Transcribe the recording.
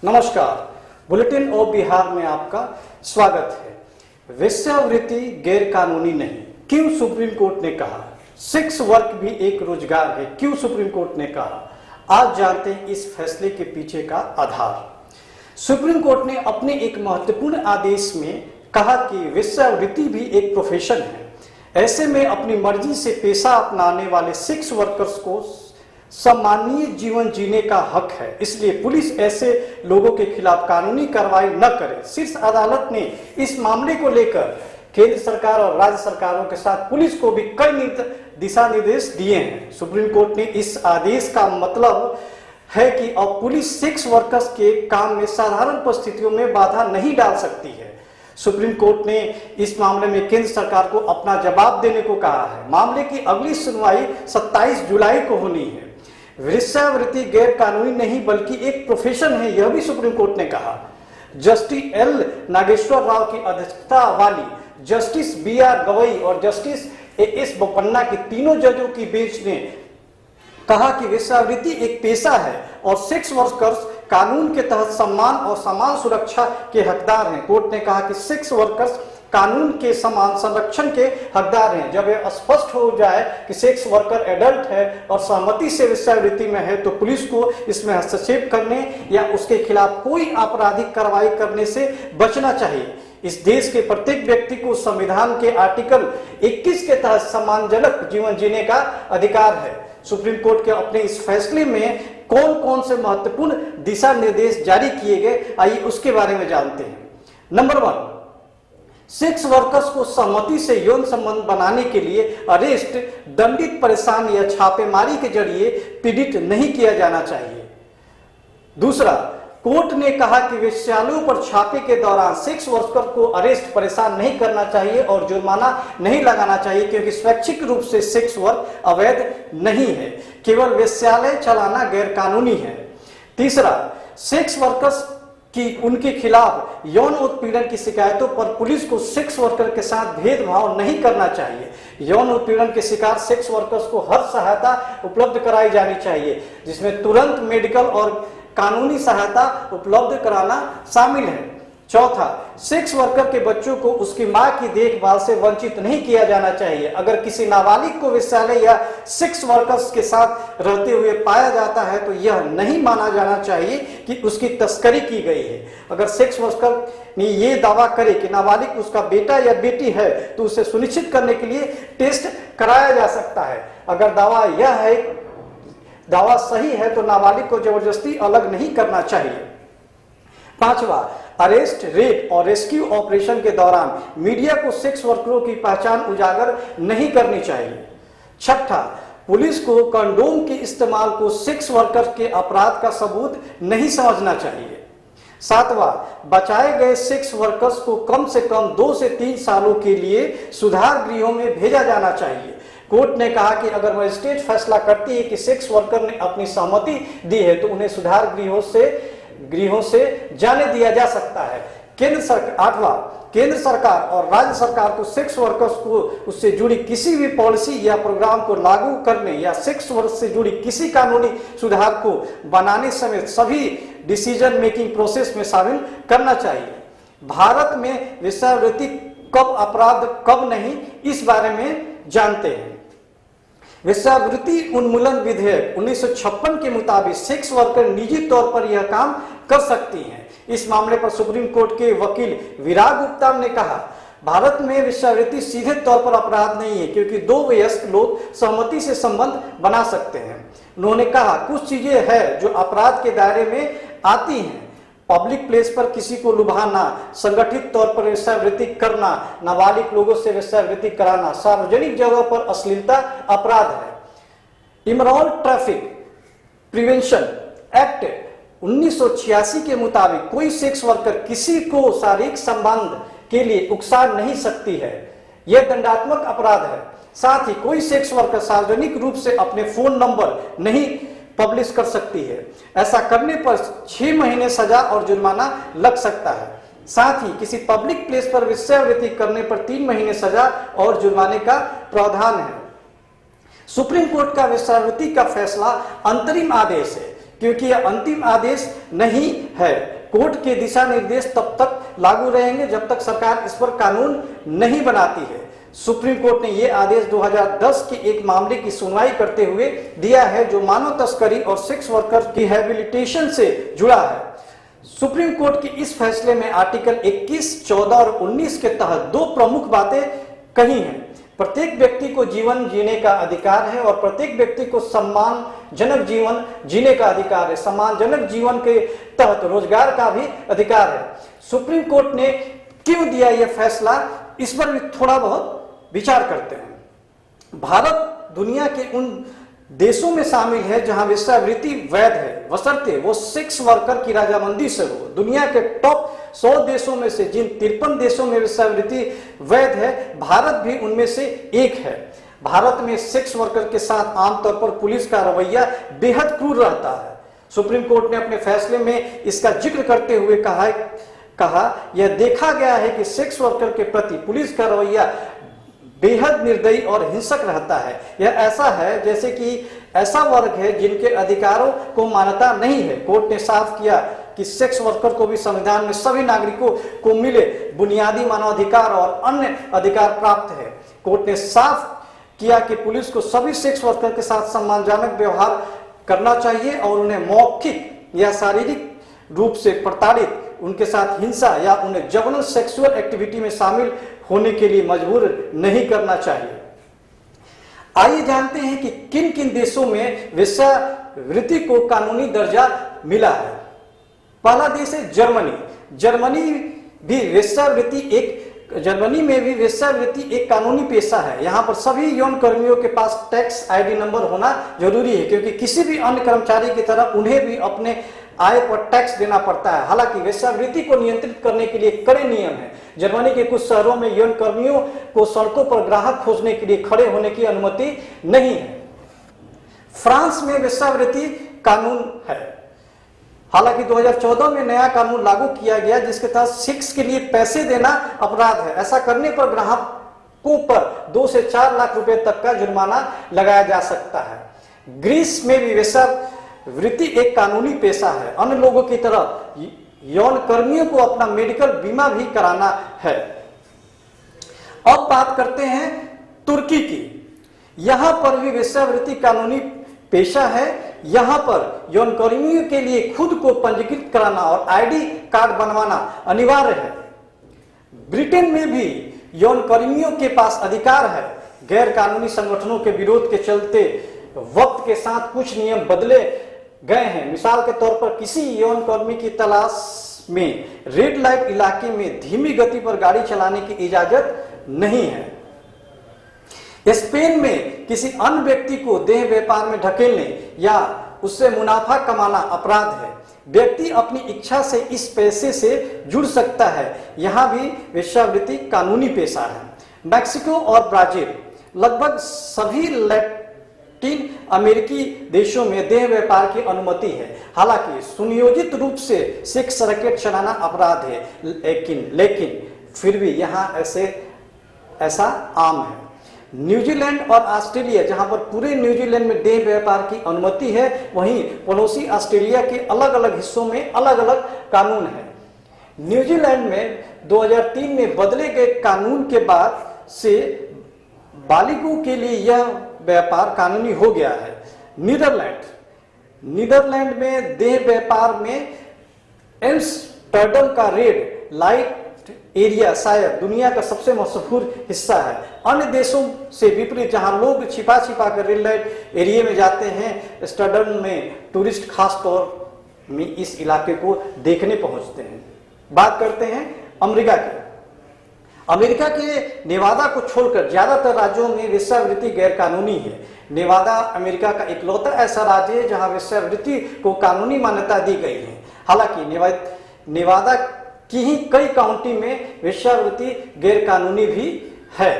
नमस्कार, bulletin of Bihar में आपका स्वागत है। वेश्यावृत्ति गैर कानूनी नहीं, क्यों सुप्रीम कोर्ट ने कहा। सेक्स वर्क भी एक रोजगार है, क्यों सुप्रीम कोर्ट ने कहा। आज जानते हैं इस फैसले के पीछे का आधार। सुप्रीम कोर्ट ने अपने एक महत्वपूर्ण आदेश में कहा कि वेश्यावृत्ति भी एक प्रोफेशन है। ऐसे में अपनी मर्जी से पेशा अपनाने वाले सेक्स वर्कर्स को सम्मानीय जीवन जीने का हक है, इसलिए पुलिस ऐसे लोगों के खिलाफ कानूनी कार्रवाई न करे। शीर्ष अदालत ने इस मामले को लेकर केंद्र सरकार और राज्य सरकारों के साथ पुलिस को भी कई दिशा निर्देश दिए हैं। सुप्रीम कोर्ट ने इस आदेश का मतलब है कि अब पुलिस सेक्स वर्कर्स के काम में साधारण परिस्थितियों में बाधा नहीं डाल सकती है। सुप्रीम कोर्ट ने इस मामले में केंद्र सरकार को अपना जवाब देने को कहा है। मामले की अगली सुनवाई 27 जुलाई को होनी है। वेश्यावृत्ति गैर कानूनी नहीं बल्कि एक प्रोफेशन है, यह भी सुप्रीम कोर्ट ने कहा। जस्टिस एल नागेश्वर राव की अध्यक्षता वाली जस्टिस BR गवई और जस्टिस AS बोपन्ना की तीनों जजों की बेंच ने कहा कि वेश्यावृत्ति एक पेशा है और सेक्स वर्कर्स कानून के तहत सम्मान और समान सुरक्षा के हकदार हैं। कोर्ट ने कहा कि सेक्स वर्कर्स कानून के समान संरक्षण के हकदार हैं। जब यह स्पष्ट हो जाए कि सेक्स वर्कर एडल्ट है और सहमति से वेश्यावृत्ति में है तो पुलिस को इसमें हस्तक्षेप करने या उसके खिलाफ कोई आपराधिक कार्रवाई करने से बचना चाहिए। इस देश के प्रत्येक व्यक्ति को संविधान के आर्टिकल 21 के तहत सम्मानजनक जीवन जीने का अधिकार है। सुप्रीम कोर्ट के अपने इस फैसले में कौन कौन से महत्वपूर्ण दिशा निर्देश जारी किए गए, आइए उसके बारे में जानते हैं। नंबर 1, सेक्स वर्कर्स को सहमति से यौन संबंध बनाने के लिए अरेस्ट, दंडित, परेशान या छापेमारी के जरिए पीड़ित नहीं किया जाना चाहिए। दूसरा, कोर्ट ने कहा कि वेश्यालयों पर छापे के दौरान सेक्स वर्कर को अरेस्ट, परेशान नहीं करना चाहिए और जुर्माना नहीं लगाना चाहिए, क्योंकि स्वैच्छिक रूप से सेक्स वर्क अवैध नहीं है, केवल वेश्यालय चलाना गैर कानूनी है। तीसरा, सेक्स वर्कर्स कि उनके खिलाफ यौन उत्पीड़न की शिकायतों पर पुलिस को सेक्स वर्कर के साथ भेदभाव नहीं करना चाहिए। यौन उत्पीड़न के शिकार सेक्स वर्कर्स को हर सहायता उपलब्ध कराई जानी चाहिए, जिसमें तुरंत मेडिकल और कानूनी सहायता उपलब्ध कराना शामिल है। चौथा, सेक्स वर्कर के बच्चों को उसकी मां की देखभाल से वंचित नहीं किया जाना चाहिए। अगर किसी नाबालिग को वेश्यालय या सेक्स वर्कर्स के साथ रहते हुए पाया जाता है तो यह नहीं माना जाना चाहिए कि उसकी तस्करी की गई है। अगर सेक्स वर्कर ने यह दावा करे कि नाबालिग उसका बेटा या बेटी है तो उसे सुनिश्चित करने के लिए टेस्ट कराया जा सकता है। अगर दावा सही है तो नाबालिग को जबरदस्ती अलग नहीं करना चाहिए। पांचवा, अरेस्ट, रेप और रेस्क्यू ऑपरेशन के दौरान मीडिया को सेक्स वर्करों की पहचान उजागर नहीं करनी चाहिए। छठा, पुलिस को कंडोम के इस्तेमाल को सेक्स वर्कर के अपराध का सबूत नहीं समझना चाहिए। सातवां, बचाए गए सेक्स वर्कर्स को कम से कम 2 से 3 सालों के लिए सुधार गृहों में भेजा जाना चाहिए। कोर्ट ने कहा कि अगर मजिस्ट्रेट फैसला करती है कि सेक्स वर्कर ने अपनी सहमति दी है तो उन्हें सुधार गृहों से जाने दिया जा सकता है। आठवां, केंद्र सरकार और राज्य सरकार को सेक्स वर्कर्स को उससे जुड़ी किसी भी पॉलिसी या प्रोग्राम को लागू करने या सेक्स वर्क से जुड़ी किसी कानूनी सुधार को बनाने समेत सभी डिसीजन मेकिंग प्रोसेस में शामिल करना चाहिए। भारत में वेश्यावृत्ति कब अपराध कब नहीं, इस बारे में जानते हैं। वेश्यावृत्ति उन्मूलन विधेयक 1956 के मुताबिक सेक्स वर्कर निजी तौर पर यह काम कर सकती हैं। इस मामले पर सुप्रीम कोर्ट के वकील विराग गुप्ता ने कहा, भारत में वेश्यावृत्ति सीधे तौर पर अपराध नहीं है, क्योंकि 2 वयस्क लोग सहमति से संबंध बना सकते हैं। उन्होंने कहा, कुछ चीजें हैं जो अपराध के दायरे में आती हैं। पब्लिक प्लेस पर किसी को लुभाना, संगठित तौर पर वेश्यावृत्ति करना, नाबालिग लोगों से वेश्यावृत्ति कराना, सार्वजनिक जगह पर अश्लीलता अपराध है। इमरॉल ट्रैफिक प्रिवेंशन एक्ट 1986 के मुताबिक कोई सेक्स वर्कर किसी को शारीरिक संबंध के लिए उकसा नहीं सकती है, यह दंडात्मक अपराध है। साथ ही कोई सेक्स वर्कर सार्वजनिक रूप से अपने फोन नंबर नहीं पब्लिश कर सकती है। ऐसा करने पर 6 महीने सजा और जुर्माना लग सकता है। साथ ही किसी पब्लिक प्लेस पर वेश्यावृत्ति करने पर 3 महीने सजा और जुर्माने का प्रावधान है। सुप्रीम कोर्ट का वेश्यावृत्ति का फैसला अंतरिम आदेश है, क्योंकि यह अंतिम आदेश नहीं है। कोर्ट के दिशा निर्देश तब तक लागू रहेंगे जब तक सरकार इस पर कानून नहीं बनाती है। सुप्रीम कोर्ट ने यह आदेश 2010 के एक मामले की सुनवाई करते हुए दिया है जो मानव तस्करी और सेक्स वर्कर की रिहैबिलिटेशन से जुड़ा है। सुप्रीम कोर्ट के इस फैसले में आर्टिकल 21, 14 और 19 के तहत दो प्रमुख बातें कही हैं। प्रत्येक व्यक्ति को जीवन जीने का अधिकार है और प्रत्येक व्यक्ति को सम्मानजनक जीवन जीने का अधिकार है। सम्मानजनक जीवन के तहत रोजगार का भी अधिकार है। सुप्रीम कोर्ट ने क्यों दिया यह फैसला, इस पर भी थोड़ा बहुत विचार करते हैं। भारत दुनिया के उन देशों में शामिल है जहां वेश्यावृत्ति वैध है, बशर्ते वो सेक्स वर्कर की रजामंदी से हो। दुनिया के टॉप 100 देशों में से जिन 53 देशों में वेश्यावृत्ति वैध है, भारत भी उनमें से एक है। भारत में सेक्स वर्कर के साथ आमतौर पर पुलिस का रवैया बेहद क्रूर रहता है। सुप्रीम कोर्ट ने अपने फैसले में इसका जिक्र करते हुए कहा यह देखा गया है कि सेक्स वर्कर के प्रति पुलिस का रवैया बेहद निर्दयी और हिंसक रहता है। यह ऐसा है जैसे कि ऐसा वर्ग है जिनके अधिकारों को मान्यता नहीं है। कोर्ट ने साफ किया कि सेक्स वर्कर को भी संविधान में सभी नागरिकों को मिले बुनियादी मानवाधिकार और अन्य अधिकार प्राप्त है। कोर्ट ने साफ किया कि पुलिस को सभी सेक्स वर्कर के साथ सम्मानजनक व्यवहार करना चाहिए और उन्हें मौखिक या शारीरिक रूप से प्रताड़ित, उनके साथ हिंसा या उन्हें जबरन सेक्सुअल एक्टिविटी में शामिल होने के लिए मजबूर नहीं करना चाहिए। आइए जानते हैं कि किन किन देशों में वेश्यावृत्ति को कानूनी दर्जा मिला है। पहला देश है जर्मनी। जर्मनी में भी वेश्यावृत्ति एक कानूनी पेशा है। यहाँ पर सभी यौन कर्मियों के पास टैक्स आईडी नंबर होना जरूरी है, क्योंकि किसी भी अन्य कर्मचारी की तरह उन्हें भी अपने आय पर टैक्स देना पड़ता है। हालांकि वेश्यावृत्ति को नियंत्रित करने के लिए कड़े नियम हैं। जर्मनी के कुछ शहरों में यौन कर्मियों को सड़कों पर ग्राहक खोजने के लिए खड़े होने की अनुमति नहीं है। फ्रांस में वेश्यावृत्ति कानून है। हालांकि 2014 में नया कानून लागू किया गया जिसके तहत सेक्स के लिए पैसे देना अपराध है। ऐसा करने पर ग्राहकों पर 2 से 4 लाख रुपए तक का जुर्माना लगाया जा सकता है। ग्रीस में भी वेश्यावृत्ति एक कानूनी पेशा है। अन्य लोगों की तरह यौन कर्मियों को अपना मेडिकल बीमा भी कराना है। अब बात करते हैं तुर्की की। यहां पर भी वेश्यावृत्ति कानूनी पेशा है। यहां पर यौन कर्मियों के लिए खुद को पंजीकृत कराना और आईडी कार्ड बनवाना अनिवार्य है। ब्रिटेन में भी यौन कर्मियों के पास अधिकार है। गैर कानूनी संगठनों के विरोध के चलते वक्त के साथ कुछ नियम बदले गए हैं। मिसाल के तौर पर किसी यौन कर्मी की तलाश में रेड लाइट इलाके में धीमी गति पर गाड़ी चलाने की इजाजत नहीं है। स्पेन में किसी अन्य व्यक्ति को देह व्यापार में ढकेलने या उससे मुनाफा कमाना अपराध है। व्यक्ति अपनी इच्छा से इस पैसे से जुड़ सकता है। यहां भी वेश्यावृत्ति कानूनी पेशा है। मैक्सिको और ब्राजील, लगभग सभी लैटिन अमेरिकी देशों में देह व्यापार की अनुमति है। हालांकि सुनियोजित रूप से सेक्स रैकेट चलाना अपराध है, लेकिन फिर भी यहां ऐसा आम है। न्यूजीलैंड और ऑस्ट्रेलिया, जहां पर पूरे न्यूजीलैंड में देह व्यापार की अनुमति है, वहीं पड़ोसी ऑस्ट्रेलिया के अलग अलग हिस्सों में अलग अलग कानून है। न्यूजीलैंड में 2003 में बदले गए कानून के बाद से बालिगों के लिए यह व्यापार कानूनी हो गया है। नीदरलैंड में देह व्यापार में एम्स्टर्डम का रेड लाइट एरिया शायद दुनिया का सबसे मशहूर हिस्सा है। अन्य देशों से विपरीत, जहां लोग छिपा कर रेड लाइट एरिया में जाते हैं, एम्स्टर्डम में टूरिस्ट खास तौर में इस इलाके को देखने पहुंचते हैं। बात करते हैं अमेरिका की। अमेरिका के नेवादा को छोड़कर ज्यादातर राज्यों में वेश्यावृत्ति गैर कानूनी है। नेवादा अमेरिका का इकलौता ऐसा राज्य है जहां वेश्यावृत्ति को कानूनी मान्यता दी गई है। हालांकि नेवादा की ही कई काउंटी में वेश्यावृत्ति गैर कानूनी भी है।